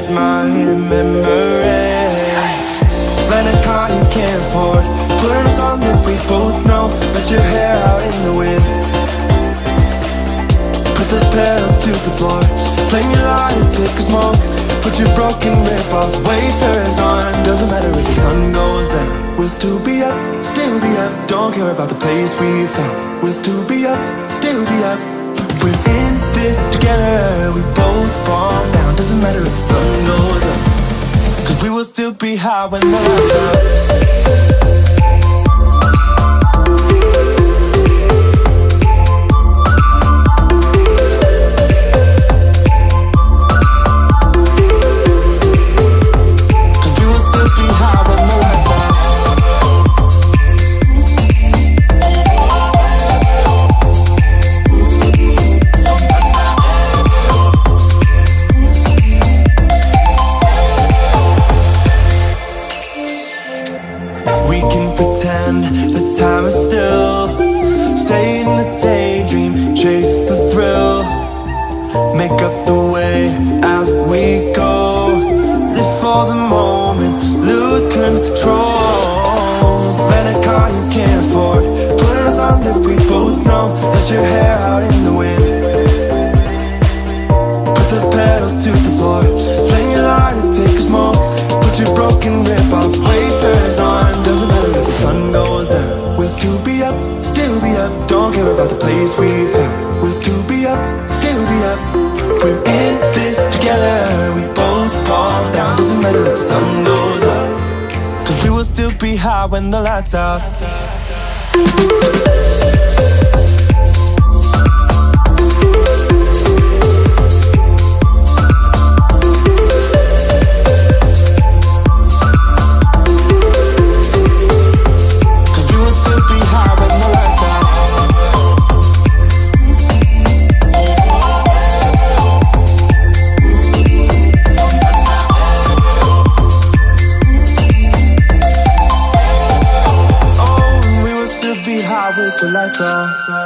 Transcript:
forget my memory. Rent a car you can't afford, put on a song that we both know. Let your hair out in the wind, put the pedal to the floor. Flame your light and take a smoke. Put your broken rip-off wafers on. Doesn't matter if the sun goes down, we'll still be up, still be up. Don't care about the place we found. We'll still be up, still be up. We're in this together, we both fall down. Doesn't matter if the sun goes up, 'cause we will still be high when the lights out. We can pretend that time is still, stay in the daydream, chase the thrill, make up the way as we go, live for the moment, lose control. Rent a car you can't afford, put on a song that we both know. Let your hair out in the wind, put the pedal to the floor. Flame your light and take a smoke. Put your broken rip-off wafers on. Doesn't matter if the sun goes down, we'll still be up, still be up. Don't care about the place we found. We'll still be up, still be up. We're in this together, we both fall down. Doesn't matter if the sun goes up, 'cause we will still be high when the lights out. With the lights off.